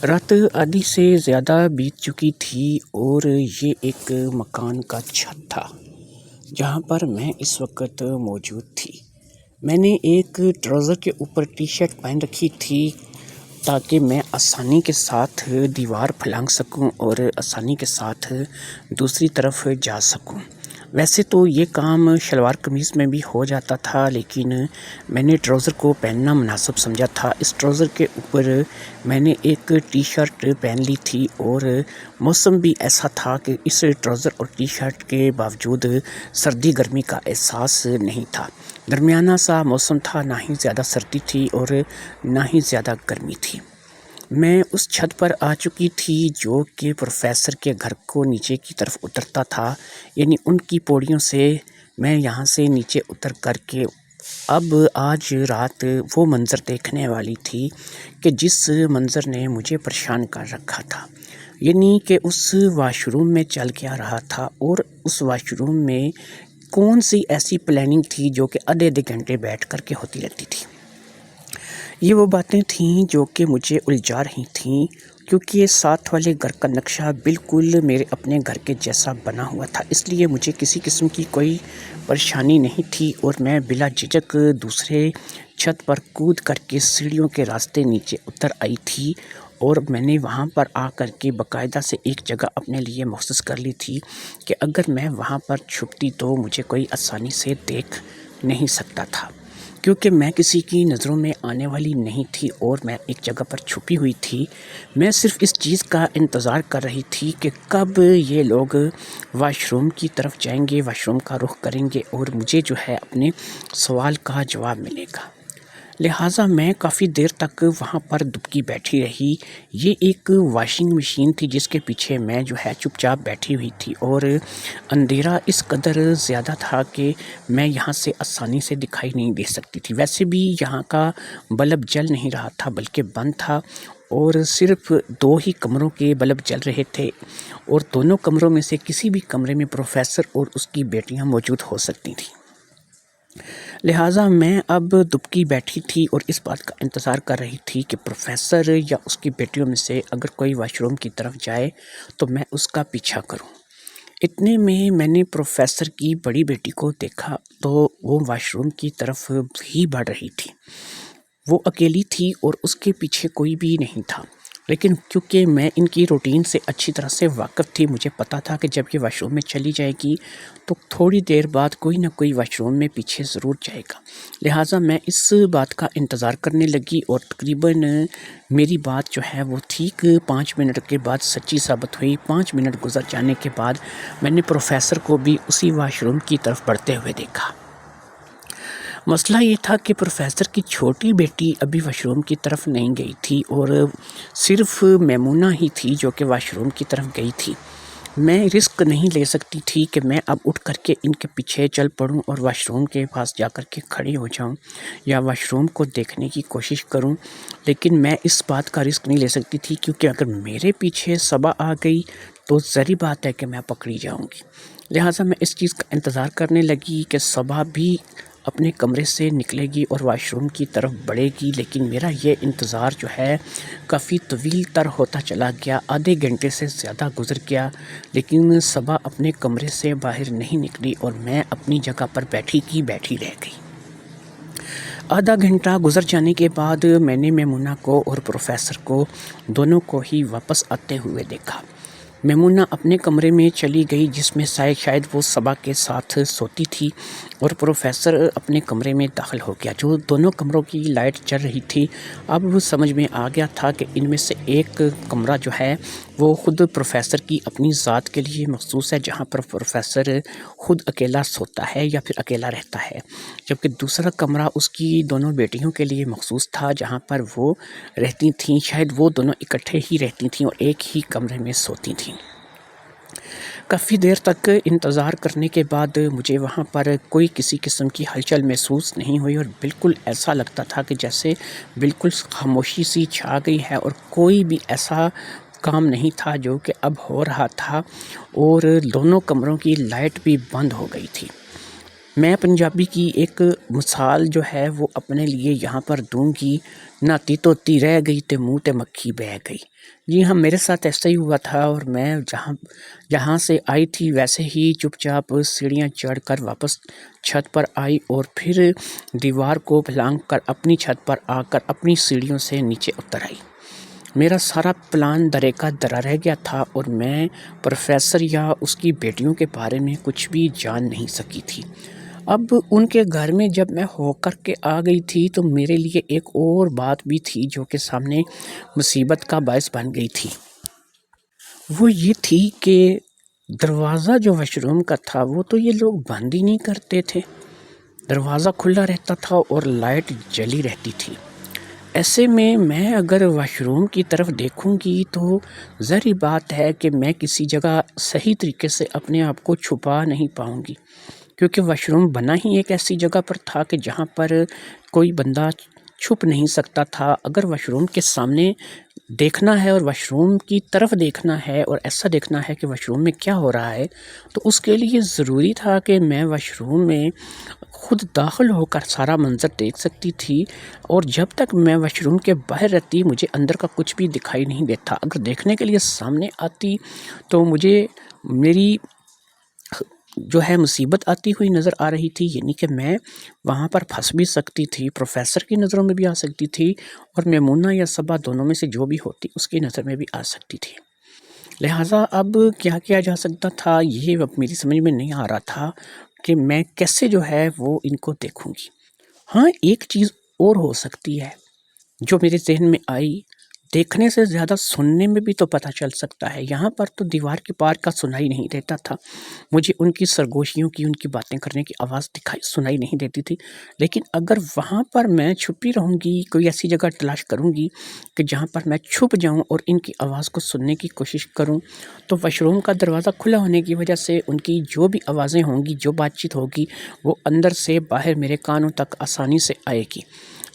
رات آدھی سے زیادہ بیت چکی تھی اور یہ ایک مکان کا چھت تھا جہاں پر میں اس وقت موجود تھی۔ میں نے ایک ٹراؤزر کے اوپر ٹی شرٹ پہن رکھی تھی تاکہ میں آسانی کے ساتھ دیوار پھلانگ سکوں اور آسانی کے ساتھ دوسری طرف جا سکوں۔ ویسے تو یہ کام شلوار قمیض میں بھی ہو جاتا تھا، لیکن میں نے ٹراؤزر کو پہننا مناسب سمجھا تھا۔ اس ٹراؤزر کے اوپر میں نے ایک ٹی شرٹ پہن لی تھی اور موسم بھی ایسا تھا کہ اس ٹراؤزر اور ٹی شرٹ کے باوجود سردی گرمی کا احساس نہیں تھا۔ درمیانہ سا موسم تھا، نہ ہی زیادہ سردی تھی اور نہ ہی زیادہ گرمی تھی۔ میں اس چھت پر آ چکی تھی جو کہ پروفیسر کے گھر کو نیچے کی طرف اترتا تھا، یعنی ان کی پوڑیوں سے میں یہاں سے نیچے اتر کر کے اب آج رات وہ منظر دیکھنے والی تھی کہ جس منظر نے مجھے پریشان کر رکھا تھا، یعنی کہ اس واش روم میں چل کے آ رہا تھا اور اس واش روم میں کون سی ایسی پلاننگ تھی جو کہ آدھے گھنٹے بیٹھ کر کے ہوتی رہتی تھی۔ یہ وہ باتیں تھیں جو کہ مجھے الجھا رہی تھیں، کیونکہ ساتھ والے گھر کا نقشہ بالکل میرے اپنے گھر کے جیسا بنا ہوا تھا، اس لیے مجھے کسی قسم کی کوئی پریشانی نہیں تھی اور میں بلا جھجک دوسرے چھت پر کود کر کے سیڑھیوں کے راستے نیچے اتر آئی تھی اور میں نے وہاں پر آ کر کے باقاعدہ سے ایک جگہ اپنے لیے مخصوص کر لی تھی کہ اگر میں وہاں پر چھپتی تو مجھے کوئی آسانی سے دیکھ نہیں سکتا تھا، کیونکہ میں کسی کی نظروں میں آنے والی نہیں تھی اور میں ایک جگہ پر چھپی ہوئی تھی۔ میں صرف اس چیز کا انتظار کر رہی تھی کہ کب یہ لوگ واش روم کی طرف جائیں گے، واش روم کا رخ کریں گے اور مجھے جو ہے اپنے سوال کا جواب ملے گا۔ لہٰذا میں کافی دیر تک وہاں پر دبکی بیٹھی رہی۔ یہ ایک واشنگ مشین تھی جس کے پیچھے میں جو ہے چپ چاپ بیٹھی ہوئی تھی اور اندھیرا اس قدر زیادہ تھا کہ میں یہاں سے آسانی سے دکھائی نہیں دے سکتی تھی۔ ویسے بھی یہاں کا بلب جل نہیں رہا تھا بلکہ بند تھا اور صرف 2 ہی کمروں کے بلب جل رہے تھے اور دونوں کمروں میں سے کسی بھی کمرے میں پروفیسر اور اس کی بیٹیاں موجود ہو سکتی تھیں۔ لہٰذا میں اب دبکی بیٹھی تھی اور اس بات کا انتظار کر رہی تھی کہ پروفیسر یا اس کی بیٹیوں میں سے اگر کوئی واش روم کی طرف جائے تو میں اس کا پیچھا کروں۔ اتنے میں نے پروفیسر کی بڑی بیٹی کو دیکھا تو وہ واش روم کی طرف ہی بڑھ رہی تھی۔ وہ اکیلی تھی اور اس کے پیچھے کوئی بھی نہیں تھا، لیکن کیونکہ میں ان کی روٹین سے اچھی طرح سے واقف تھی، مجھے پتا تھا کہ جب یہ واش روم میں چلی جائے گی تو تھوڑی دیر بعد کوئی نہ کوئی واش روم میں پیچھے ضرور جائے گا۔ لہٰذا میں اس بات کا انتظار کرنے لگی اور تقریباً میری بات جو ہے وہ ٹھیک 5 منٹ کے بعد سچی ثابت ہوئی۔ 5 منٹ گزر جانے کے بعد میں نے پروفیسر کو بھی اسی واش روم کی طرف بڑھتے ہوئے دیکھا۔ مسئلہ یہ تھا کہ پروفیسر کی چھوٹی بیٹی ابھی واش روم کی طرف نہیں گئی تھی اور صرف میمونہ ہی تھی جو کہ واش روم کی طرف گئی تھی۔ میں رسک نہیں لے سکتی تھی کہ میں اب اٹھ کر کے ان کے پیچھے چل پڑوں اور واش روم کے پاس جا کر کے کھڑی ہو جاؤں یا واش روم کو دیکھنے کی کوشش کروں، لیکن میں اس بات کا رسک نہیں لے سکتی تھی کیونکہ اگر میرے پیچھے صبا آ گئی تو ظاہری بات ہے کہ میں پکڑی جاؤں گی۔ لہٰذا میں اس چیز کا انتظار کرنے لگی کہ صبا بھی اپنے کمرے سے نکلے گی اور واش روم کی طرف بڑھے گی، لیکن میرا یہ انتظار جو ہے کافی طویل تر ہوتا چلا گیا۔ آدھے گھنٹے سے زیادہ گزر گیا لیکن صبا اپنے کمرے سے باہر نہیں نکلی اور میں اپنی جگہ پر بیٹھی کی بیٹھی رہ گئی۔ آدھا گھنٹہ گزر جانے کے بعد میں نے میمونہ کو اور پروفیسر کو دونوں کو ہی واپس آتے ہوئے دیکھا۔ میمونہ اپنے کمرے میں چلی گئی جس میں شاید وہ صبا کے ساتھ سوتی تھی اور پروفیسر اپنے کمرے میں داخل ہو گیا۔ جو دونوں کمروں کی لائٹ چل رہی تھی، اب سمجھ میں آ گیا تھا کہ ان میں سے ایک کمرہ جو ہے وہ خود پروفیسر کی اپنی ذات کے لیے مخصوص ہے، جہاں پر پروفیسر خود اکیلا سوتا ہے یا پھر اکیلا رہتا ہے، جبکہ دوسرا کمرہ اس کی دونوں بیٹیوں کے لیے مخصوص تھا جہاں پر وہ رہتی تھیں۔ شاید وہ دونوں اکٹھے ہی رہتی تھیں اور ایک ہی کمرے میں سوتی تھیں۔ کافی دیر تک انتظار کرنے کے بعد مجھے وہاں پر کوئی کسی قسم کی ہلچل محسوس نہیں ہوئی اور بالکل ایسا لگتا تھا کہ جیسے بالکل خاموشی سی چھا گئی ہے اور کوئی بھی ایسا کام نہیں تھا جو کہ اب ہو رہا تھا اور دونوں کمروں کی لائٹ بھی بند ہو گئی تھی۔ میں پنجابی کی ایک مثال جو ہے وہ اپنے لیے یہاں پر دوں گی، نہاتی توتی رہ گئی تے منہ تے مکھی بہہ گئی۔ جی ہاں، میرے ساتھ ایسا ہی ہوا تھا، اور میں جہاں سے آئی تھی ویسے ہی چپ چاپ سیڑھیاں چڑھ کر واپس چھت پر آئی، اور پھر دیوار کو پھلانگ کر اپنی چھت پر آ کر اپنی سیڑھیوں سے نیچے اتر آئی۔ میرا سارا پلان درے کا درا رہ گیا تھا، اور میں پروفیسر یا اس کی بیٹیوں کے بارے میں کچھ بھی جان نہیں سکی تھی۔ اب ان کے گھر میں جب میں ہو کر کے آ گئی تھی تو میرے لیے ایک اور بات بھی تھی جو کہ سامنے مصیبت کا باعث بن گئی تھی۔ وہ یہ تھی کہ دروازہ جو واش روم کا تھا وہ تو یہ لوگ بند ہی نہیں کرتے تھے، دروازہ کھلا رہتا تھا اور لائٹ جلی رہتی تھی۔ ایسے میں اگر واش روم کی طرف دیکھوں گی تو ظاہری بات ہے کہ میں کسی جگہ صحیح طریقے سے اپنے آپ کو چھپا نہیں پاؤں گی، کیونکہ واش روم بنا ہی ایک ایسی جگہ پر تھا کہ جہاں پر کوئی بندہ چھپ نہیں سکتا تھا۔ اگر واش روم کے سامنے دیکھنا ہے اور واش روم کی طرف دیکھنا ہے اور ایسا دیکھنا ہے کہ واش روم میں کیا ہو رہا ہے، تو اس کے لیے ضروری تھا کہ میں واش روم میں خود داخل ہو کر سارا منظر دیکھ سکتی تھی، اور جب تک میں واش روم کے باہر رہتی مجھے اندر کا کچھ بھی دکھائی نہیں دیتا۔ اگر دیکھنے کے لیے سامنے آتی تو مجھے میری جو ہے مصیبت آتی ہوئی نظر آ رہی تھی، یعنی کہ میں وہاں پر پھنس بھی سکتی تھی، پروفیسر کی نظروں میں بھی آ سکتی تھی، اور میمونہ یا صبا دونوں میں سے جو بھی ہوتی اس کی نظر میں بھی آ سکتی تھی۔ لہٰذا اب کیا کیا جا سکتا تھا یہ اب میری سمجھ میں نہیں آ رہا تھا کہ میں کیسے جو ہے وہ ان کو دیکھوں گی۔ ہاں، ایک چیز اور ہو سکتی ہے جو میرے ذہن میں آئی، دیکھنے سے زیادہ سننے میں بھی تو پتہ چل سکتا ہے۔ یہاں پر تو دیوار کے پار کا سنائی نہیں دیتا تھا، مجھے ان کی سرگوشیوں کی، ان کی باتیں کرنے کی آواز سنائی نہیں دیتی تھی، لیکن اگر وہاں پر میں چھپی رہوں گی، کوئی ایسی جگہ تلاش کروں گی کہ جہاں پر میں چھپ جاؤں اور ان کی آواز کو سننے کی کوشش کروں، تو واش روم کا دروازہ کھلا ہونے کی وجہ سے ان کی جو بھی آوازیں ہوں گی، جو بات چیت ہوگی، وہ اندر سے باہر میرے کانوں تک آسانی سے آئے گی۔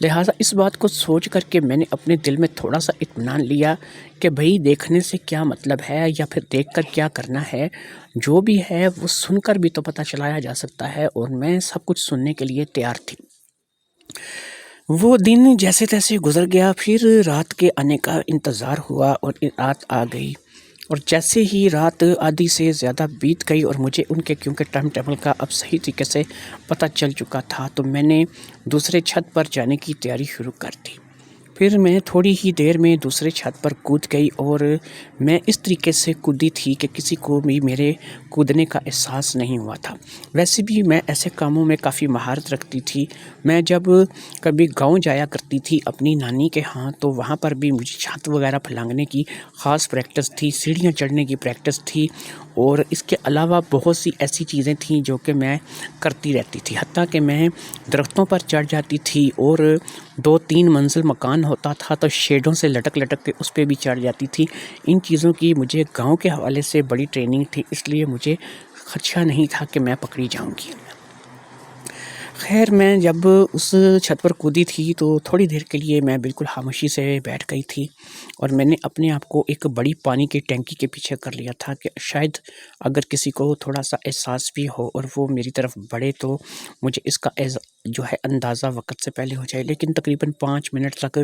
لہٰذا اس بات کو سوچ کر کے میں نے اپنے دل میں تھوڑا سا اطمینان لیا کہ بھئی دیکھنے سے کیا مطلب ہے، یا پھر دیکھ کر کیا کرنا ہے، جو بھی ہے وہ سن کر بھی تو پتہ چلایا جا سکتا ہے، اور میں سب کچھ سننے کے لیے تیار تھی۔ وہ دن جیسے تیسے گزر گیا، پھر رات کے آنے کا انتظار ہوا، اور رات آ گئی، اور جیسے ہی رات آدھی سے زیادہ بیت گئی اور مجھے ان کے کیونکہ ٹائم ٹیبل کا اب صحیح طریقے سے پتہ چل چکا تھا، تو میں نے دوسرے چھت پر جانے کی تیاری شروع کر دی۔ پھر میں تھوڑی ہی دیر میں دوسرے چھت پر کود گئی، اور میں اس طریقے سے کودی تھی کہ کسی کو بھی میرے کودنے کا احساس نہیں ہوا تھا۔ ویسے بھی میں ایسے کاموں میں کافی مہارت رکھتی تھی۔ میں جب کبھی گاؤں جایا کرتی تھی اپنی نانی کے ہاں، تو وہاں پر بھی مجھے چھت وغیرہ پھلانگنے کی خاص پریکٹس تھی، سیڑھیاں چڑھنے کی پریکٹس تھی، اور اس کے علاوہ بہت سی ایسی چیزیں تھیں جو کہ میں کرتی رہتی تھی، حتیٰ کہ میں درختوں پر چڑھ جاتی تھی، اور 2-3 منزل مکان ہوتا تھا تو شیڈوں سے لٹک لٹک کے اس پہ بھی چڑھ جاتی تھی۔ ان چیزوں کی مجھے گاؤں کے حوالے سے بڑی ٹریننگ تھی، اس لیے مجھے خدشہ نہیں تھا کہ میں پکڑی جاؤں گی۔ خیر، میں جب اس چھت پر کودی تھی تو تھوڑی دیر کے لیے میں بالکل خاموشی سے بیٹھ گئی تھی، اور میں نے اپنے آپ کو ایک بڑی پانی کی ٹینکی کے پیچھے کر لیا تھا کہ شاید اگر کسی کو تھوڑا سا احساس بھی ہو اور وہ میری طرف بڑھے تو مجھے اس کا جو ہے اندازہ وقت سے پہلے ہو جائے۔ لیکن تقریباً 5 منٹ تک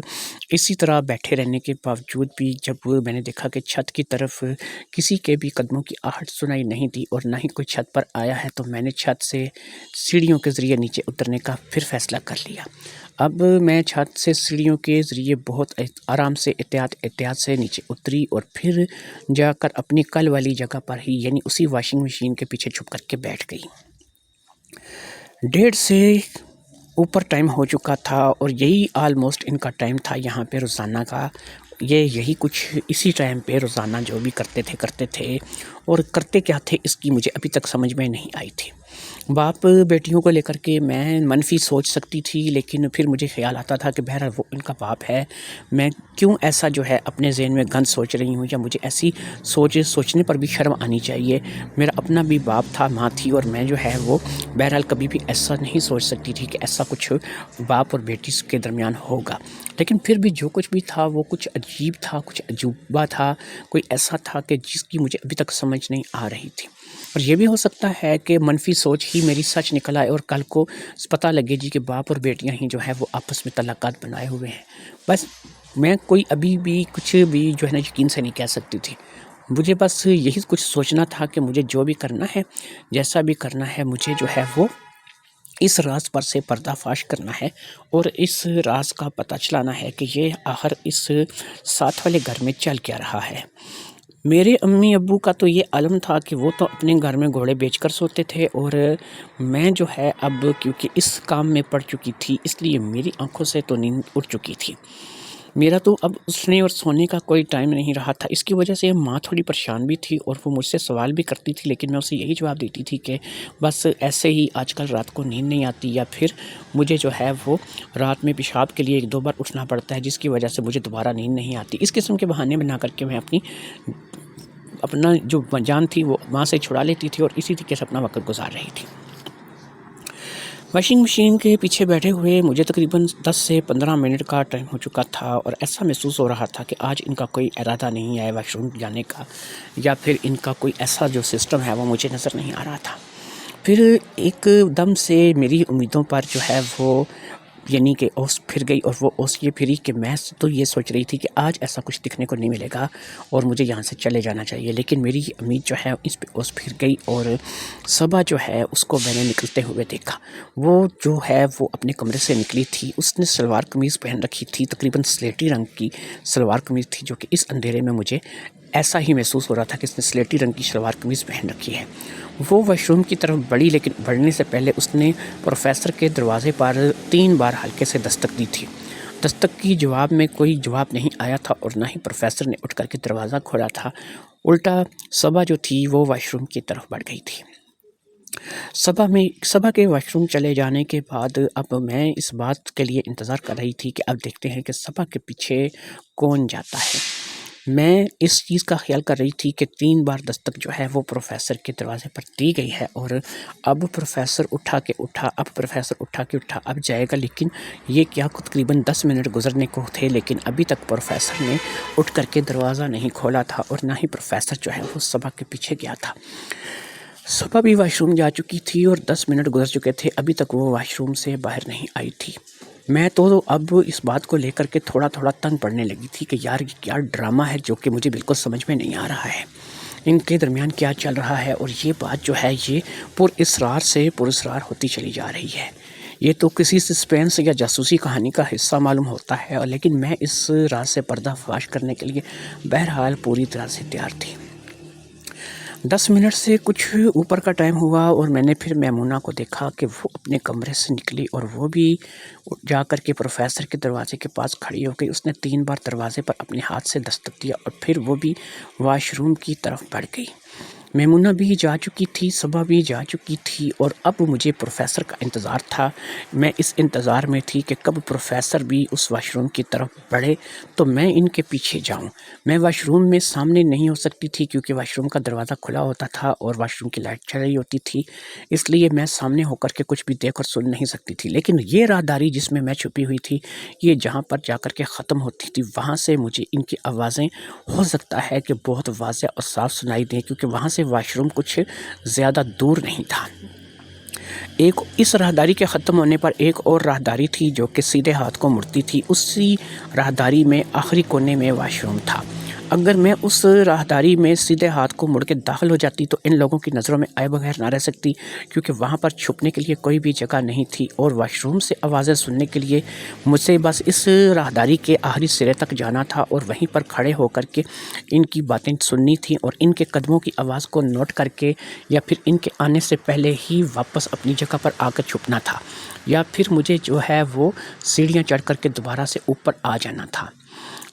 اسی طرح بیٹھے رہنے کے باوجود بھی جب میں نے دیکھا کہ چھت کی طرف کسی کے بھی قدموں کی آہٹ سنائی نہیں دی اور نہ ہی کوئی چھت پر آیا ہے، تو میں نے چھت سے سیڑھیوں کے ذریعے نیچے اترنے کا پھر فیصلہ کر لیا۔ اب میں چھت سے سیڑھیوں کے ذریعے بہت آرام سے احتیاط سے نیچے اتری، اور پھر جا کر اپنی کل والی جگہ پر ہی، یعنی اسی واشنگ مشین کے پیچھے چھپ کر کے بیٹھ گئی۔ 1:30 سے اوپر ٹائم ہو چکا تھا، اور یہی آلموسٹ ان کا ٹائم تھا یہاں پہ روزانہ کا۔ یہی کچھ اسی ٹائم پہ روزانہ جو بھی کرتے تھے، اور کرتے کیا تھے اس کی مجھے ابھی تک سمجھ میں نہیں آئی تھی۔ باپ بیٹیوں کو لے کر کے میں منفی سوچ سکتی تھی، لیکن پھر مجھے خیال آتا تھا کہ بہرحال وہ ان کا باپ ہے، میں کیوں ایسا جو ہے اپنے ذہن میں گند سوچ رہی ہوں، یا مجھے ایسی سوچنے پر بھی شرم آنی چاہیے۔ میرا اپنا بھی باپ تھا، ماں تھی، اور میں جو ہے وہ بہرحال کبھی بھی ایسا نہیں سوچ سکتی تھی کہ ایسا کچھ باپ اور بیٹی کے درمیان ہوگا۔ لیکن پھر بھی جو کچھ بھی تھا وہ کچھ عجیب تھا، کچھ عجوبہ تھا، کوئی ایسا تھا کہ جس کی مجھے ابھی تک سمجھ نہیں آ رہی تھی۔ اور یہ بھی ہو سکتا ہے کہ منفی سوچ ہی میری سچ نکل آئے اور کل کو پتہ لگے جی کہ باپ اور بیٹیاں ہی جو ہے وہ آپس میں تعلقات بنائے ہوئے ہیں. بس میں کوئی ابھی بھی کچھ بھی جو ہے نا یقین سے نہیں کہہ سکتی تھی. مجھے بس یہی کچھ سوچنا تھا کہ مجھے جو بھی کرنا ہے، جیسا بھی کرنا ہے، مجھے جو ہے وہ اس راز پر سے پردہ فاش کرنا ہے اور اس راز کا پتہ چلانا ہے کہ یہ آخر اس ساتھ والے گھر میں چل کیا رہا ہے. میرے امی ابو کا تو یہ عالم تھا کہ وہ تو اپنے گھر میں گھوڑے بیچ کر سوتے تھے، اور میں جو ہے اب کیونکہ اس کام میں پڑ چکی تھی اس لیے میری آنکھوں سے تو نیند اٹھ چکی تھی. میرا تو اب اٹھنے اور سونے کا کوئی ٹائم نہیں رہا تھا. اس کی وجہ سے ماں تھوڑی پریشان بھی تھی اور وہ مجھ سے سوال بھی کرتی تھی، لیکن میں اسے یہی جواب دیتی تھی کہ بس ایسے ہی آج کل رات کو نیند نہیں آتی، یا پھر مجھے جو ہے وہ رات میں پیشاب کے لیے 1-2 بار اٹھنا پڑتا ہے جس کی وجہ سے مجھے دوبارہ نیند نہیں آتی. اس قسم کے بہانے بنا کر کے میں اپنا جو جان تھی وہ ماں سے چھڑا لیتی تھی اور اسی طریقے سے اپنا وقت گزار رہی تھی. واشنگ مشین کے پیچھے بیٹھے ہوئے مجھے تقریباً 10 سے 15 منٹ کا ٹائم ہو چکا تھا، اور ایسا محسوس ہو رہا تھا کہ آج ان کا کوئی ارادہ نہیں ہے واش روم جانے کا، یا پھر ان کا کوئی ایسا جو سسٹم ہے وہ مجھے نظر نہیں آ رہا تھا. پھر ایک دم سے میری امیدوں پر جو ہے وہ یعنی کہ اوس پھر گئی، اور وہ اوس یہ پھری کہ میں تو یہ سوچ رہی تھی کہ آج ایسا کچھ دکھنے کو نہیں ملے گا اور مجھے یہاں سے چلے جانا چاہیے. لیکن میری امید جو ہے اس پہ اوس پھر گئی، اور صبح جو ہے اس کو میں نے نکلتے ہوئے دیکھا. وہ جو ہے وہ اپنے کمرے سے نکلی تھی. اس نے سلوار قمیض پہن رکھی تھی، تقریباً سلیٹی رنگ کی سلوار قمیض تھی، جو کہ اس اندھیرے میں مجھے ایسا ہی محسوس ہو رہا تھا کہ اس نے سلیٹی رنگ کی شلوار قمیض پہن رکھی ہے. وہ واش روم کی طرف بڑھی، لیکن بڑھنے سے پہلے اس نے پروفیسر کے دروازے پر 3 بار ہلکے سے دستک دی تھی. دستک کی جواب میں کوئی جواب نہیں آیا تھا، اور نہ ہی پروفیسر نے اٹھ کر کے دروازہ کھولا تھا. الٹا صبح جو تھی وہ واش روم کی طرف بڑھ گئی تھی. صبح کے واش روم چلے جانے کے بعد اب میں اس بات کے لیے انتظار کر رہی تھی کہ اب دیکھتے ہیں کہ صبح کے پیچھے کون جاتا ہے. میں اس چیز کا خیال کر رہی تھی کہ 3 بار دستک جو ہے وہ پروفیسر کے دروازے پر دی گئی ہے، اور اب پروفیسر اٹھا کے اٹھا اب جائے گا. لیکن یہ کیا تقریباً 10 منٹ گزرنے کو تھے، لیکن ابھی تک پروفیسر نے اٹھ کر کے دروازہ نہیں کھولا تھا، اور نہ ہی پروفیسر جو ہے وہ صبح کے پیچھے گیا تھا. صبح بھی واش روم جا چکی تھی اور 10 منٹ گزر چکے تھے، ابھی تک وہ واش روم سے باہر نہیں آئی تھی. میں تو اب اس بات کو لے کر کے تھوڑا تنگ پڑنے لگی تھی کہ یار یہ کیا ڈرامہ ہے جو کہ مجھے بالکل سمجھ میں نہیں آ رہا ہے. ان کے درمیان کیا چل رہا ہے، اور یہ بات جو ہے یہ پر اسرار ہوتی چلی جا رہی ہے. یہ تو کسی سسپینس یا جاسوسی کہانی کا حصہ معلوم ہوتا ہے، لیکن میں اس راز سے پردہ فاش کرنے کے لیے بہرحال پوری طرح سے تیار تھی. 10 منٹ سے کچھ اوپر کا ٹائم ہوا، اور میں نے پھر میمونہ کو دیکھا کہ وہ اپنے کمرے سے نکلی اور وہ بھی جا کر کے پروفیسر کے دروازے کے پاس کھڑی ہو گئی. اس نے 3 بار دروازے پر اپنے ہاتھ سے دستک دیا، اور پھر وہ بھی واش روم کی طرف بڑھ گئی. میمونہ بھی جا چکی تھی، صبح بھی جا چکی تھی، اور اب مجھے پروفیسر کا انتظار تھا. میں اس انتظار میں تھی کہ کب پروفیسر بھی اس واش روم کی طرف بڑھے تو میں ان کے پیچھے جاؤں. میں واش روم میں سامنے نہیں ہو سکتی تھی کیونکہ واش روم کا دروازہ کھلا ہوتا تھا اور واش روم کی لائٹ چل رہی ہوتی تھی، اس لیے میں سامنے ہو کر کے کچھ بھی دیکھ اور سن نہیں سکتی تھی. لیکن یہ راہداری جس میں چھپی ہوئی تھی، یہ جہاں پر جا کر کے ختم ہوتی تھی، وہاں سے مجھے ان کی آوازیں ہو سکتا ہے کہ بہت واضح اور صاف سنائی دیں، کیونکہ وہاں سے واش روم کچھ زیادہ دور نہیں تھا. اس راہداری کے ختم ہونے پر ایک اور راہداری تھی جو کہ سیدھے ہاتھ کو مڑتی تھی. اسی راہداری میں آخری کونے میں واش روم تھا. اگر میں اس راہداری میں سیدھے ہاتھ کو مڑ کے داخل ہو جاتی تو ان لوگوں کی نظروں میں آئے بغیر نہ رہ سکتی، کیونکہ وہاں پر چھپنے کے لیے کوئی بھی جگہ نہیں تھی، اور واش روم سے آوازیں سننے کے لیے مجھ سے بس اس راہداری کے آخری سرے تک جانا تھا اور وہیں پر کھڑے ہو کر کے ان کی باتیں سننی تھیں، اور ان کے قدموں کی آواز کو نوٹ کر کے یا پھر ان کے آنے سے پہلے ہی واپس اپنی جگہ پر آ کر چھپنا تھا، یا پھر مجھے جو ہے وہ سیڑھیاں چڑھ کر کے دوبارہ سے اوپر آ جانا تھا.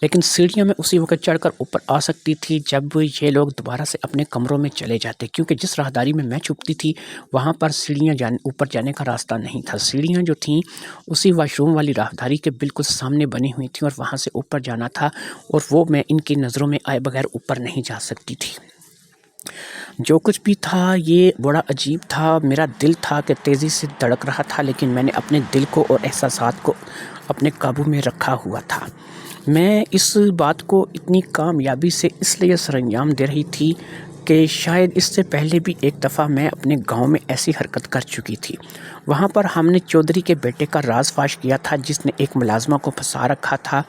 لیکن سیڑھیاں میں اسی وقت چڑھ کر اوپر آ سکتی تھی جب یہ لوگ دوبارہ سے اپنے کمروں میں چلے جاتے، کیونکہ جس راہداری میں چھپتی تھی وہاں پر سیڑھیاں اوپر جانے کا راستہ نہیں تھا. سیڑھیاں جو تھیں اسی واش روم والی راہداری کے بالکل سامنے بنی ہوئی تھیں، اور وہاں سے اوپر جانا تھا، اور وہ میں ان کی نظروں میں آئے بغیر اوپر نہیں جا سکتی تھی. جو کچھ بھی تھا یہ بڑا عجیب تھا. میرا دل تھا کہ تیزی سے دھڑک رہا تھا، لیکن میں نے اپنے دل کو اور احساسات کو اپنے قابو میں رکھا ہوا تھا. میں اس بات کو اتنی کامیابی سے اس لیے سر انجام دے رہی تھی کہ شاید اس سے پہلے بھی ایک دفعہ میں اپنے گاؤں میں ایسی حرکت کر چکی تھی۔ وہاں پر ہم نے چودھری کے بیٹے کا راز فاش کیا تھا، جس نے ایک ملازمہ کو پھنسا رکھا تھا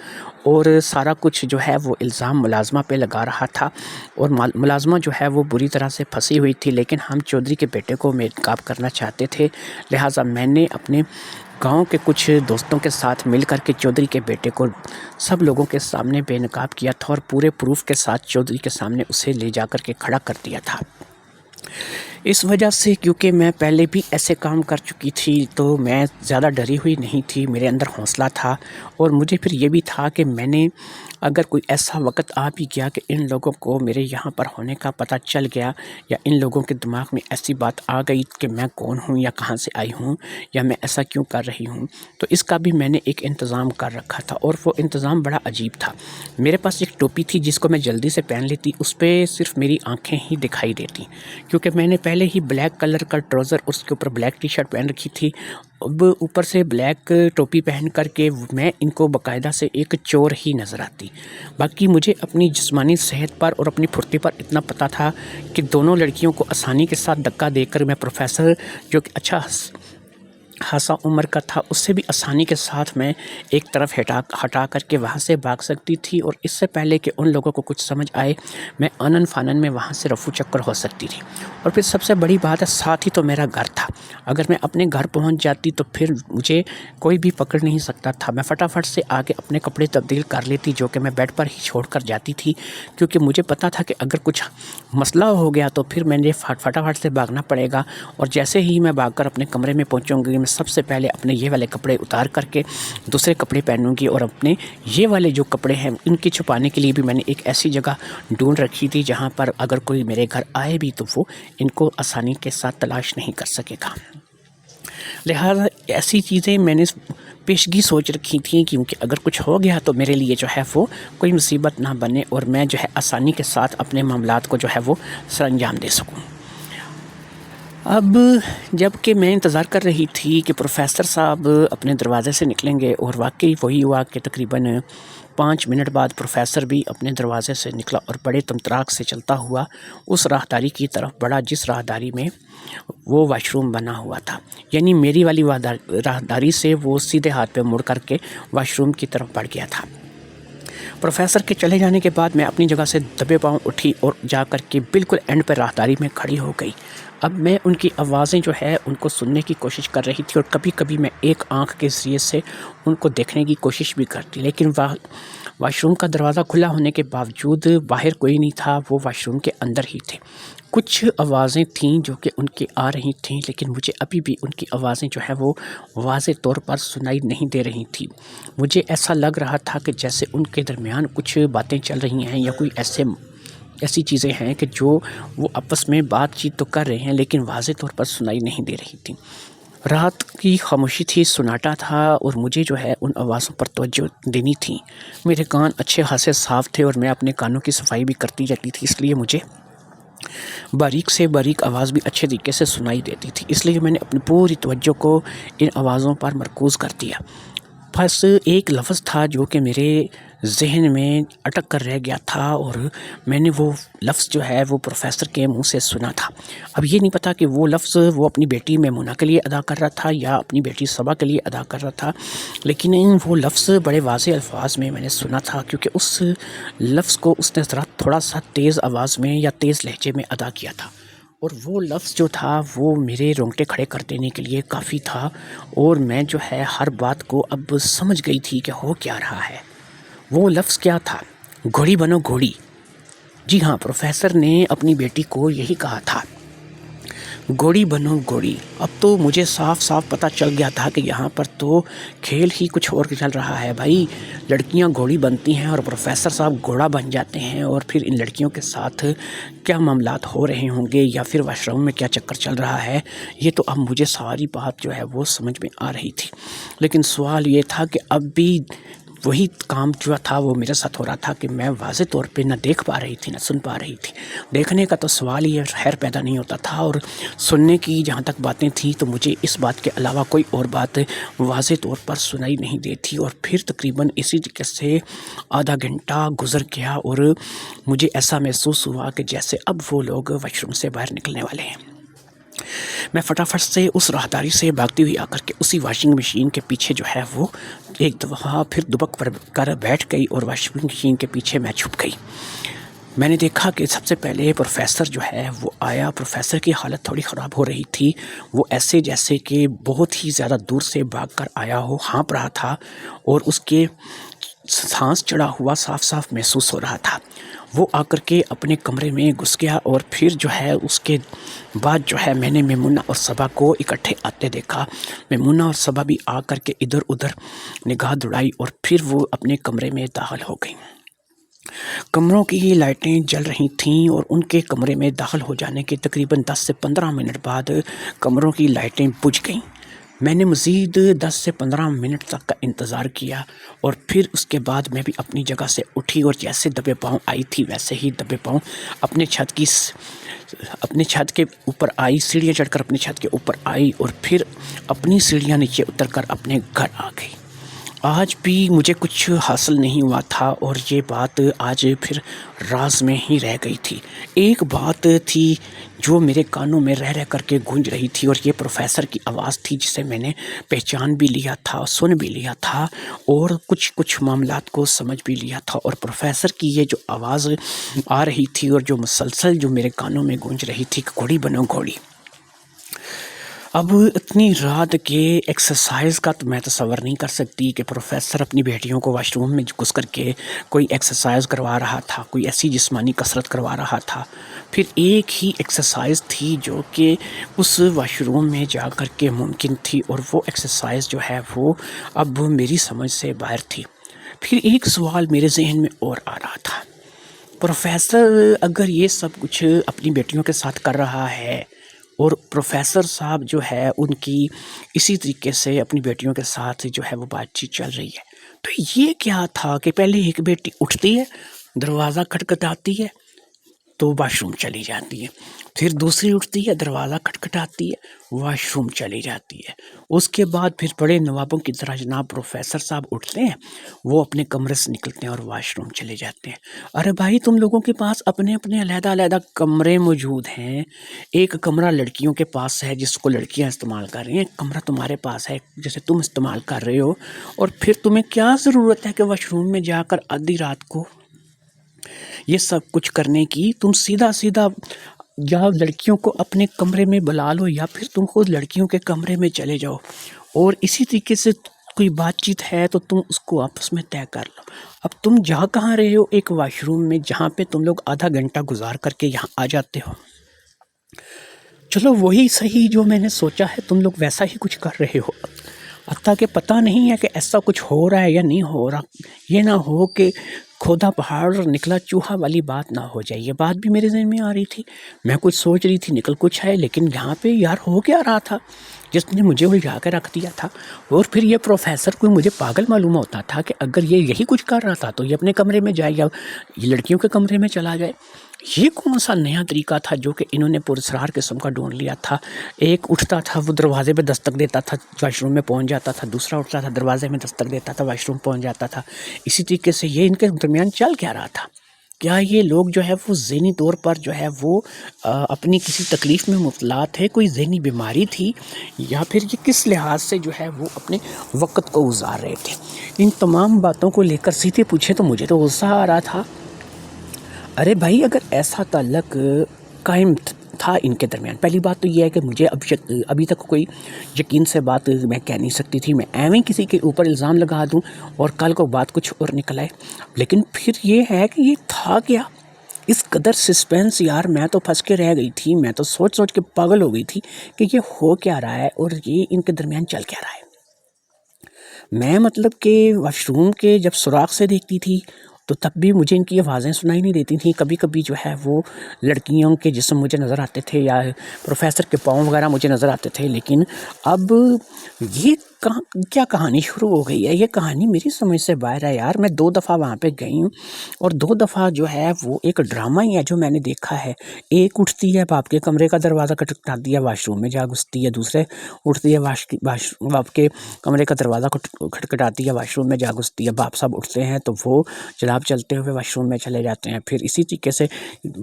اور سارا کچھ جو ہے وہ الزام ملازمہ پہ لگا رہا تھا، اور ملازمہ جو ہے وہ بری طرح سے پھنسی ہوئی تھی، لیکن ہم چودھری کے بیٹے کو بے نقاب کرنا چاہتے تھے۔ لہٰذا میں نے اپنے گاؤں کے کچھ دوستوں کے ساتھ مل کر کے چودھری کے بیٹے کو سب لوگوں کے سامنے بے نقاب کیا تھا، اور پورے پروف کے ساتھ چودھری کے سامنے اسے لے جا کر کے کھڑا کر دیا تھا۔ اس وجہ سے کیونکہ میں پہلے بھی ایسے کام کر چکی تھی تو میں زیادہ ڈری ہوئی نہیں تھی، میرے اندر حوصلہ تھا، اور مجھے پھر یہ بھی تھا کہ میں نے اگر کوئی ایسا وقت آ بھی گیا کہ ان لوگوں کو میرے یہاں پر ہونے کا پتہ چل گیا، یا ان لوگوں کے دماغ میں ایسی بات آ گئی کہ میں کون ہوں یا کہاں سے آئی ہوں یا میں ایسا کیوں کر رہی ہوں، تو اس کا بھی میں نے ایک انتظام کر رکھا تھا، اور وہ انتظام بڑا عجیب تھا۔ میرے پاس ایک ٹوپی تھی جس کو میں جلدی سے پہن لیتی، اس پہ صرف میری آنکھیں ہی دکھائی دیتی، کیونکہ میں نے پہلے ہی بلیک کلر کا ٹراؤزر، اس کے اوپر بلیک ٹی شرٹ پہن رکھی تھی، اب اوپر سے بلیک ٹوپی پہن کر کے میں ان کو باقاعدہ سے ایک چور ہی نظر آتی۔ باقی مجھے اپنی جسمانی صحت پر اور اپنی پھرتی پر اتنا پتہ تھا کہ دونوں لڑکیوں کو آسانی کے ساتھ دھکا دے کر میں پروفیسر جو کہ اچھا خاصا عمر کا تھا، اس سے بھی آسانی کے ساتھ میں ایک طرف ہٹا کر کے وہاں سے بھاگ سکتی تھی، اور اس سے پہلے کہ ان لوگوں کو کچھ سمجھ آئے میں آنن فانن میں وہاں سے رفو چکر ہو سکتی تھی۔ اور پھر سب سے بڑی بات ہے، ساتھ ہی تو میرا گھر تھا، اگر میں اپنے گھر پہنچ جاتی تو پھر مجھے کوئی بھی پکڑ نہیں سکتا تھا۔ میں فٹافٹ سے آگے اپنے کپڑے تبدیل کر لیتی، جو کہ میں بیڈ پر ہی چھوڑ کر جاتی تھی، کیونکہ مجھے پتا تھا کہ اگر کچھ مسئلہ ہو گیا تو پھر مجھے فٹافٹ سے بھاگنا پڑے گا، اور جیسے ہی میں بھاگ کر اپنے کمرے میں پہنچوں گی، میں سب سے پہلے اپنے یہ والے کپڑے اتار کر کے دوسرے کپڑے پہنوں گی، اور اپنے یہ والے جو کپڑے ہیں ان کی چھپانے کے لیے بھی میں نے ایک ایسی جگہ ڈھونڈ رکھی تھی جہاں پر اگر کوئی میرے گھر آئے بھی تو وہ ان کو آسانی کے ساتھ تلاش نہیں کر سکے گا۔ لہٰذا ایسی چیزیں میں نے پیشگی سوچ رکھی تھیں، کیونکہ اگر کچھ ہو گیا تو میرے لیے جو ہے وہ کوئی مصیبت نہ بنے، اور میں جو ہے آسانی کے ساتھ اپنے معاملات کو جو ہے وہ سر انجام دے سکوں۔ اب جب کہ میں انتظار کر رہی تھی کہ پروفیسر صاحب اپنے دروازے سے نکلیں گے، اور واقعی وہی ہوا کہ تقریباً 5 منٹ بعد پروفیسر بھی اپنے دروازے سے نکلا، اور بڑے تمطراق سے چلتا ہوا اس راہداری کی طرف بڑھا جس راہداری میں وہ واش روم بنا ہوا تھا، یعنی میری والی راہداری سے وہ سیدھے ہاتھ پہ مڑ کر کے واش روم کی طرف بڑھ گیا تھا۔ پروفیسر کے چلے جانے کے بعد میں اپنی جگہ سے دبے پاؤں اٹھی اور جا کر کے بالکل اینڈ پر راہداری میں کھڑی ہو گئی۔ اب میں ان کی آوازیں جو ہے ان کو سننے کی کوشش کر رہی تھی، اور کبھی کبھی میں ایک آنکھ کے ذریعے سے ان کو دیکھنے کی کوشش بھی کرتی، لیکن واش روم کا دروازہ کھلا ہونے کے باوجود باہر کوئی نہیں تھا، وہ واش روم کے اندر ہی تھے۔ کچھ آوازیں تھیں جو کہ ان کی آ رہی تھیں، لیکن مجھے ابھی بھی ان کی آوازیں جو ہے وہ واضح طور پر سنائی نہیں دے رہی تھیں۔ مجھے ایسا لگ رہا تھا کہ جیسے ان کے درمیان کچھ باتیں چل رہی ہیں، یا کوئی ایسی چیزیں ہیں کہ جو وہ آپس میں بات چیت تو کر رہے ہیں لیکن واضح طور پر سنائی نہیں دے رہی تھیں۔ رات کی خاموشی تھی، سناٹا تھا، اور مجھے جو ہے ان آوازوں پر توجہ دینی تھی۔ میرے کان اچھے خاصے صاف تھے، اور میں اپنے کانوں کی صفائی بھی کرتی رہتی تھی، اس لیے مجھے باریک سے باریک آواز بھی اچھے طریقے سے سنائی دیتی تھی، اس لیے میں نے اپنی پوری توجہ کو ان آوازوں پر مرکوز کر دیا۔ بس ایک لفظ تھا جو کہ میرے ذہن میں اٹک کر رہ گیا تھا، اور میں نے وہ لفظ جو ہے وہ پروفیسر کے منہ سے سنا تھا۔ اب یہ نہیں پتا کہ وہ لفظ وہ اپنی بیٹی میمونہ کے لیے ادا کر رہا تھا یا اپنی بیٹی صبا کے لیے ادا کر رہا تھا، لیکن وہ لفظ بڑے واضح الفاظ میں نے سنا تھا، کیونکہ اس لفظ کو اس نے ذرا تھوڑا سا تیز آواز میں یا تیز لہجے میں ادا کیا تھا، اور وہ لفظ جو تھا وہ میرے رونگٹے کھڑے کر دینے کے لیے کافی تھا، اور میں جو ہے ہر بات کو اب سمجھ گئی تھی کہ ہو کیا رہا ہے۔ وہ لفظ کیا تھا؟ گھوڑی بنو گھوڑی۔ جی ہاں، پروفیسر نے اپنی بیٹی کو یہی کہا تھا، گھوڑی بنو گھوڑی۔ اب تو مجھے صاف صاف پتہ چل گیا تھا کہ یہاں پر تو کھیل ہی کچھ اور چل رہا ہے بھائی۔ لڑکیاں گھوڑی بنتی ہیں اور پروفیسر صاحب گھوڑا بن جاتے ہیں، اور پھر ان لڑکیوں کے ساتھ کیا معاملات ہو رہے ہوں گے، یا پھر واش روم میں کیا چکر چل رہا ہے، یہ تو اب مجھے ساری بات جو ہے وہ سمجھ میں آ رہی تھی۔ لیکن سوال یہ تھا کہ اب بھی وہی کام جو تھا وہ میرے ساتھ ہو رہا تھا کہ میں واضح طور پہ نہ دیکھ پا رہی تھی نہ سن پا رہی تھی. دیکھنے کا تو سوال ہی خیر پیدا نہیں ہوتا تھا، اور سننے کی جہاں تک باتیں تھیں تو مجھے اس بات کے علاوہ کوئی اور بات واضح طور پر سنائی نہیں دیتی. اور پھر تقریباً اسی طریقے سے آدھا گھنٹہ گزر گیا اور مجھے ایسا محسوس ہوا کہ جیسے اب وہ لوگ واش روم سے باہر نکلنے والے ہیں. میں فٹافٹ سے اس راہداری سے بھاگتی ہوئی آ کر کے اسی واشنگ مشین کے پیچھے جو ہے وہ ایک دفعہ پھر دبک پر کر بیٹھ گئی اور واشنگ مشین کے پیچھے میں چھپ گئی. میں نے دیکھا کہ سب سے پہلے پروفیسر جو ہے وہ آیا. پروفیسر کی حالت تھوڑی خراب ہو رہی تھی. وہ ایسے جیسے کہ بہت ہی زیادہ دور سے بھاگ کر آیا ہو، ہانپ رہا تھا اور اس کے سانس چڑھا ہوا صاف صاف محسوس ہو رہا تھا. وہ آ کر کے اپنے کمرے میں گھس گیا اور پھر جو ہے اس کے بعد جو ہے میں نے میمونہ اور صبا کو اکٹھے آتے دیکھا. میمونہ اور صبا بھی آ کر کے ادھر ادھر نگاہ دوڑائی اور پھر وہ اپنے کمرے میں داخل ہو گئیں. کمروں کی لائٹیں جل رہی تھیں اور ان کے کمرے میں داخل ہو جانے کے تقریباً 10 سے 15 منٹ بعد کمروں کی لائٹیں بجھ گئیں. میں نے مزید 10 سے 15 منٹ تک کا انتظار کیا اور پھر اس کے بعد میں بھی اپنی جگہ سے اٹھی اور جیسے دبے پاؤں آئی تھی ویسے ہی دبے پاؤں اپنے چھت کے اوپر آئی. سیڑھیاں چڑھ کر اپنی چھت کے اوپر آئی اور پھر اپنی سیڑھیاں نیچے اتر کر اپنے گھر آ گئی. آج بھی مجھے کچھ حاصل نہیں ہوا تھا اور یہ بات آج پھر راز میں ہی رہ گئی تھی. ایک بات تھی جو میرے کانوں میں رہ کر کے گونج رہی تھی اور یہ پروفیسر کی آواز تھی جسے میں نے پہچان بھی لیا تھا، سن بھی لیا تھا اور کچھ معاملات کو سمجھ بھی لیا تھا. اور پروفیسر کی یہ جو آواز آ رہی تھی اور جو مسلسل جو میرے کانوں میں گونج رہی تھی کہ گھوڑی بنو گھوڑی. اب اتنی رات کے ایکسرسائز کا تو میں تصور نہیں کر سکتی کہ پروفیسر اپنی بیٹیوں کو واش روم میں گھس کر کے کوئی ایکسرسائز کروا رہا تھا، کوئی ایسی جسمانی کسرت کروا رہا تھا. پھر ایک ہی ایکسرسائز تھی جو کہ اس واش روم میں جا کر کے ممکن تھی اور وہ ایکسرسائز جو ہے وہ اب میری سمجھ سے باہر تھی. پھر ایک سوال میرے ذہن میں اور آ رہا تھا. پروفیسر اگر یہ سب کچھ اپنی بیٹیوں کے ساتھ کر رہا ہے اور پروفیسر صاحب جو ہے ان کی اسی طریقے سے اپنی بیٹیوں کے ساتھ جو ہے وہ بات چیت چل رہی ہے، تو یہ کیا تھا کہ پہلے ایک بیٹی اٹھتی ہے، دروازہ کھٹکھٹاتی ہے تو واش روم چلی جاتی ہے، پھر دوسری اٹھتی ہے، دروازہ کھٹکھٹاتی ہے، واش روم چلی جاتی ہے. اس کے بعد پھر بڑے نوابوں کی طرح جناب پروفیسر صاحب اٹھتے ہیں، وہ اپنے کمرے سے نکلتے ہیں اور واش روم چلے جاتے ہیں. ارے بھائی تم لوگوں کے پاس اپنے اپنے علیحدہ علیحدہ کمرے موجود ہیں. ایک کمرہ لڑکیوں کے پاس ہے جس کو لڑکیاں استعمال کر رہی ہیں، ایک کمرہ تمہارے پاس ہے جسے تم استعمال کر رہے ہو، اور پھر تمہیں کیا ضرورت ہے کہ واش روم میں جا کر آدھی رات کو یہ سب کچھ کرنے کی؟ تم سیدھا یا لڑکیوں کو اپنے کمرے میں بلا لو یا پھر تم خود لڑکیوں کے کمرے میں چلے جاؤ اور اسی طریقے سے کوئی بات چیت ہے تو تم اس کو آپس میں طے کر لو. اب تم جا کہاں رہے ہو؟ ایک واش روم میں جہاں پہ تم لوگ آدھا گھنٹہ گزار کر کے یہاں آ جاتے ہو. چلو وہی صحیح جو میں نے سوچا ہے، تم لوگ ویسا ہی کچھ کر رہے ہو. حتیٰ کہ پتہ نہیں ہے کہ ایسا کچھ ہو رہا ہے یا نہیں ہو رہا. یہ نہ ہو کہ کھودا پہاڑ اور نکلا چوہا والی بات نہ ہو جائے. یہ بات بھی میرے ذہن میں آ رہی تھی. میں کچھ سوچ رہی تھی نکل کچھ ہے، لیکن یہاں پہ یار ہو کیا رہا تھا جس نے مجھے الجھا کے رکھ دیا تھا. اور پھر یہ پروفیسر کوئی مجھے پاگل معلوم ہوتا تھا کہ اگر یہ یہی کچھ کر رہا تھا تو یہ اپنے کمرے میں جائے یا یہ لڑکیوں کے کمرے میں چلا جائے. یہ کون سا نیا طریقہ تھا جو کہ انہوں نے پراسرار قسم کا ڈھونڈ لیا تھا؟ ایک اٹھتا تھا وہ دروازے پہ دستک دیتا تھا، واش روم میں پہنچ جاتا تھا. دوسرا اٹھتا تھا دروازے میں دستک دیتا تھا، واش روم پہنچ جاتا تھا. اسی طریقے سے یہ ان کے درمیان چل کیا رہا تھا؟ کیا یہ لوگ جو ہے وہ ذہنی طور پر جو ہے وہ اپنی کسی تکلیف میں مبتلا تھے، کوئی ذہنی بیماری تھی، یا پھر یہ کس لحاظ سے جو ہے وہ اپنے وقت کو گزار رہے تھے؟ ان تمام باتوں کو لے کر سیدھے پوچھے تو مجھے تو غصہ آ رہا تھا. ارے بھائی اگر ایسا تعلق قائم تھا ان کے درمیان، پہلی بات تو یہ ہے کہ مجھے ابھی تک کوئی یقین سے بات میں کہہ نہیں سکتی تھی. میں ایویں کسی کے اوپر الزام لگا دوں اور کل کو بات کچھ اور نکل آئے. لیکن پھر یہ ہے کہ یہ تھا کیا؟ اس قدر سسپینس یار میں تو پھنس کے رہ گئی تھی. میں تو سوچ کے پاگل ہو گئی تھی کہ یہ ہو کیا رہا ہے اور یہ ان کے درمیان چل کیا رہا ہے. میں مطلب کہ واش روم کے جب سوراخ سے دیکھتی تھی تو تب بھی مجھے ان کی آوازیں سنائی نہیں دیتی تھیں. کبھی کبھی جو ہے وہ لڑکیوں کے جسم مجھے نظر آتے تھے یا پروفیسر کے پاؤں وغیرہ مجھے نظر آتے تھے. لیکن اب یہ کہاں کیا کہانی شروع ہو گئی ہے؟ یہ کہانی میری سمجھ سے باہر ہے یار۔ میں 2 دفعہ وہاں پہ گئی ہوں اور 2 دفعہ جو ہے وہ ایک ڈرامہ ہی ہے جو میں نے دیکھا ہے۔ ایک اٹھتی ہے باپ کے کمرے کا دروازہ کھٹکھٹاتی ہے، واش روم میں جا گھستی ہے، دوسرے اٹھتی ہے باپ کے کمرے کا دروازہ کھٹکھٹاتی ہے، واش روم میں جا گھستی ہے۔ باپ صاحب اٹھتے ہیں تو وہ جلاب چلتے ہوئے واش روم میں چلے جاتے ہیں، پھر اسی طریقے سے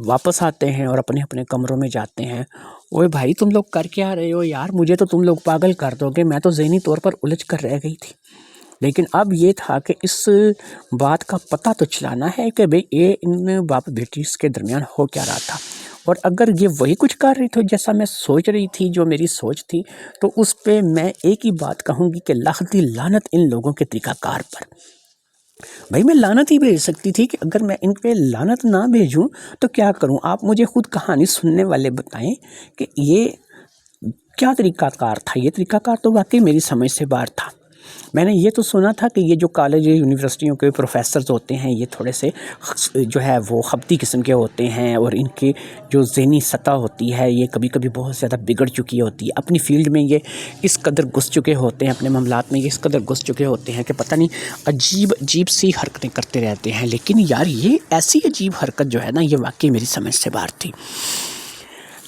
واپس آتے ہیں اور اپنے اپنے کمروں میں جاتے ہیں۔ اوئے بھائی تم لوگ کر کیا رہے ہو یار؟ مجھے تو تم لوگ پاگل کر دو گے، میں تو ذہنی طور پر الجھ کر رہ گئی تھی۔ لیکن اب یہ تھا کہ اس بات کا پتہ تو چلانا ہے کہ بھئی یہ ان باپ بیٹی کے درمیان ہو کیا رہا تھا، اور اگر یہ وہی کچھ کر رہی تھی جیسا میں سوچ رہی تھی، جو میری سوچ تھی، تو اس پہ میں ایک ہی بات کہوں گی کہ لاکھتی لعنت ان لوگوں کے طریقہ کار پر۔ بھائی میں لعنت ہی بھیج سکتی تھی، کہ اگر میں ان پہ لعنت نہ بھیجوں تو کیا کروں؟ آپ مجھے خود کہانی سننے والے بتائیں کہ یہ کیا طریقہ کار تھا۔ یہ طریقہ کار تو واقعی میری سمجھ سے باہر تھا۔ میں نے یہ تو سنا تھا کہ یہ جو کالج یونیورسٹیوں کے پروفیسرز ہوتے ہیں یہ تھوڑے سے جو ہے وہ خبتی قسم کے ہوتے ہیں، اور ان کی جو ذہنی سطح ہوتی ہے یہ کبھی کبھی بہت زیادہ بگڑ چکی ہوتی ہے۔ اپنی فیلڈ میں یہ اس قدر گھس چکے ہوتے ہیں، اپنے معاملات میں یہ اس قدر گھس چکے ہوتے ہیں کہ پتہ نہیں عجیب سی حرکتیں کرتے رہتے ہیں۔ لیکن یار یہ ایسی عجیب حرکت جو ہے نا، یہ واقعی میری سمجھ سے باہر تھی۔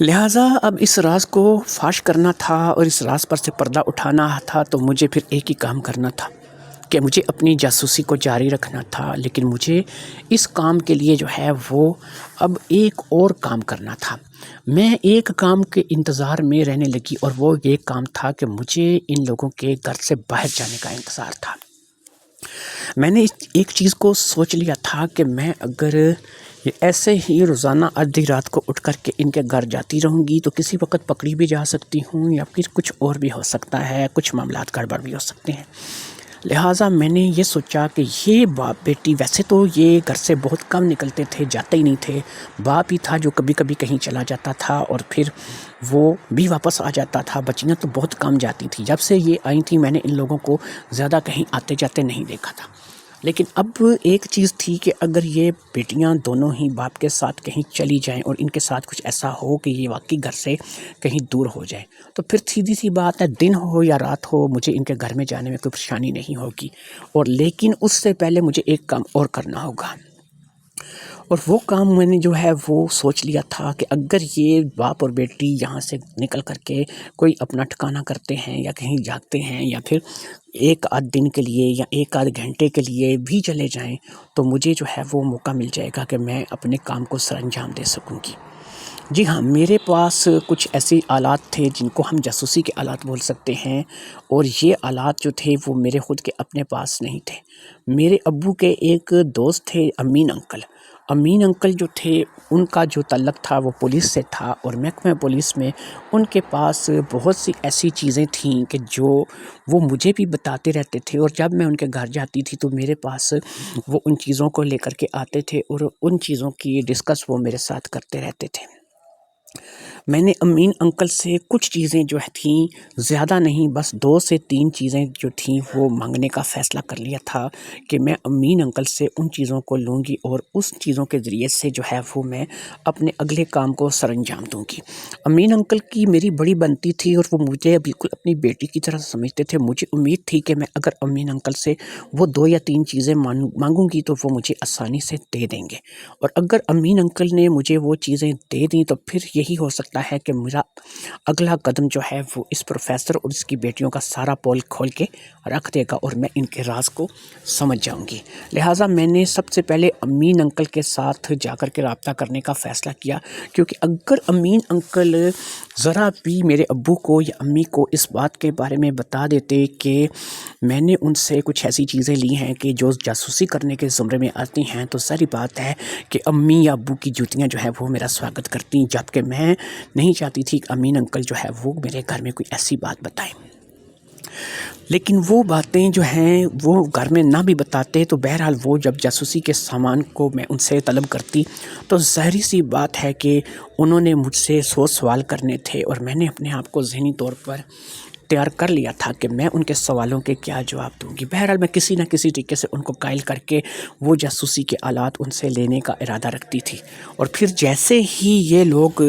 لہٰذا اب اس راز کو فاش کرنا تھا اور اس راز پر سے پردہ اٹھانا تھا، تو مجھے پھر ایک ہی کام کرنا تھا کہ مجھے اپنی جاسوسی کو جاری رکھنا تھا۔ لیکن مجھے اس کام کے لیے جو ہے وہ اب ایک اور کام کرنا تھا۔ میں ایک کام کے انتظار میں رہنے لگی، اور وہ یہ کام تھا کہ مجھے ان لوگوں کے گھر سے باہر جانے کا انتظار تھا۔ میں نے ایک چیز کو سوچ لیا تھا کہ میں اگر ایسے ہی روزانہ آدھی رات کو اٹھ کر کے ان کے گھر جاتی رہوں گی تو کسی وقت پکڑی بھی جا سکتی ہوں، یا پھر کچھ اور بھی ہو سکتا ہے، کچھ معاملات گڑبڑ بھی ہو سکتے ہیں۔ لہٰذا میں نے یہ سوچا کہ یہ باپ بیٹی ویسے تو یہ گھر سے بہت کم نکلتے تھے، جاتے ہی نہیں تھے۔ باپ ہی تھا جو کبھی کبھی کہیں چلا جاتا تھا اور پھر وہ بھی واپس آ جاتا تھا۔ بچیاں تو بہت کم جاتی تھی۔ جب سے یہ آئی تھیں میں نے ان لوگوں کو زیادہ کہیں آتے جاتے نہیں دیکھا تھا۔ لیکن اب ایک چیز تھی کہ اگر یہ بیٹیاں دونوں ہی باپ کے ساتھ کہیں چلی جائیں اور ان کے ساتھ کچھ ایسا ہو کہ یہ واقعی گھر سے کہیں دور ہو جائے، تو پھر سیدھی سی بات ہے، دن ہو یا رات ہو مجھے ان کے گھر میں جانے میں کوئی پریشانی نہیں ہوگی۔ اور لیکن اس سے پہلے مجھے ایک کام اور کرنا ہوگا، اور وہ کام میں نے جو ہے وہ سوچ لیا تھا کہ اگر یہ باپ اور بیٹی یہاں سے نکل کر کے کوئی اپنا ٹھکانہ کرتے ہیں یا کہیں جاتے ہیں، یا پھر ایک آدھ دن کے لیے یا ایک آدھ گھنٹے کے لیے بھی چلے جائیں، تو مجھے جو ہے وہ موقع مل جائے گا کہ میں اپنے کام کو سر انجام دے سکوں گی۔ جی ہاں، میرے پاس کچھ ایسی آلات تھے جن کو ہم جاسوسی کے آلات بول سکتے ہیں، اور یہ آلات جو تھے وہ میرے خود کے اپنے پاس نہیں تھے۔ میرے ابو کے ایک دوست تھے امین انکل۔ امین انکل جو تھے ان کا جو تعلق تھا وہ پولیس سے تھا، اور محکمہ پولیس میں ان کے پاس بہت سی ایسی چیزیں تھیں کہ جو وہ مجھے بھی بتاتے رہتے تھے، اور جب میں ان کے گھر جاتی تھی تو میرے پاس وہ ان چیزوں کو لے کر کے آتے تھے اور ان چیزوں کی ڈسکس وہ میرے ساتھ کرتے رہتے تھے۔ میں نے امین انکل سے کچھ چیزیں جو تھیں، زیادہ نہیں، بس 2 سے 3 چیزیں جو تھیں وہ مانگنے کا فیصلہ کر لیا تھا کہ میں امین انکل سے ان چیزوں کو لوں گی، اور اس چیزوں کے ذریعے سے جو ہے وہ میں اپنے اگلے کام کو سر انجام دوں گی۔ امین انکل کی میری بڑی بنتی تھی، اور وہ مجھے بالکل اپنی بیٹی کی طرح سمجھتے تھے۔ مجھے امید تھی کہ میں اگر امین انکل سے وہ 2 یا 3 چیزیں مانگوں گی تو وہ مجھے آسانی سے دے دیں گے، اور اگر امین انکل نے مجھے وہ چیزیں دے دیں تو پھر یہی ہو سکتا ہے کہ میرا اگلا قدم جو ہے وہ اس پروفیسر اور اس کی بیٹیوں کا سارا پول کھول کے رکھ دے گا، اور میں ان کے راز کو سمجھ جاؤں گی۔ لہٰذا میں نے سب سے پہلے امین انکل کے ساتھ جا کر کے رابطہ کرنے کا فیصلہ کیا، کیونکہ اگر امین انکل ذرا بھی میرے ابو کو یا امی کو اس بات کے بارے میں بتا دیتے کہ میں نے ان سے کچھ ایسی چیزیں لی ہیں کہ جو جاسوسی کرنے کے زمرے میں آتی ہیں، تو ظاہری بات ہے کہ امی یا ابو کی جوتیاں جو ہے وہ میرا سواگت کرتی، جبکہ میں نہیں چاہتی تھی کہ امین انکل جو ہے وہ میرے گھر میں کوئی ایسی بات بتائیں۔ لیکن وہ باتیں جو ہیں وہ گھر میں نہ بھی بتاتے، تو بہرحال وہ جب جاسوسی کے سامان کو میں ان سے طلب کرتی تو ظاہری سی بات ہے کہ انہوں نے مجھ سے 100 سوال کرنے تھے، اور میں نے اپنے آپ کو ذہنی طور پر تیار کر لیا تھا کہ میں ان کے سوالوں کے کیا جواب دوں گی۔ بہرحال میں کسی نہ کسی طریقے سے ان کو قائل کر کے وہ جاسوسی کے آلات ان سے لینے کا ارادہ رکھتی تھی، اور پھر جیسے ہی یہ لوگ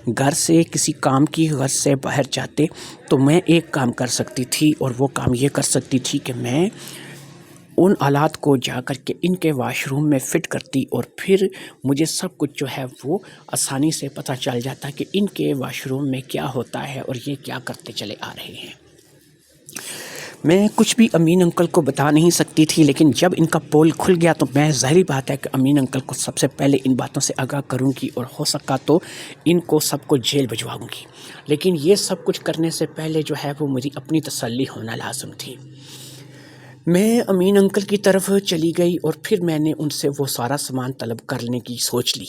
گھر سے کسی کام کی غرض سے باہر جاتے تو میں ایک کام کر سکتی تھی، اور وہ کام یہ کر سکتی تھی کہ میں ان آلات کو جا کر کے ان کے واش روم میں فٹ کرتی، اور پھر مجھے سب کچھ جو ہے وہ آسانی سے پتہ چل جاتا کہ ان کے واش روم میں کیا ہوتا ہے اور یہ کیا کرتے چلے آ رہے ہیں۔ میں کچھ بھی امین انکل کو بتا نہیں سکتی تھی، لیکن جب ان کا پول کھل گیا تو میں ظاہری بات ہے کہ امین انکل کو سب سے پہلے ان باتوں سے آگاہ کروں گی، اور ہو سکا تو ان کو سب کو جیل بھجواؤں گی۔ لیکن یہ سب کچھ کرنے سے پہلے جو ہے وہ میری اپنی تسلی ہونا لازم تھی۔ میں امین انکل کی طرف چلی گئی، اور پھر میں نے ان سے وہ سارا سامان طلب کرنے کی سوچ لی۔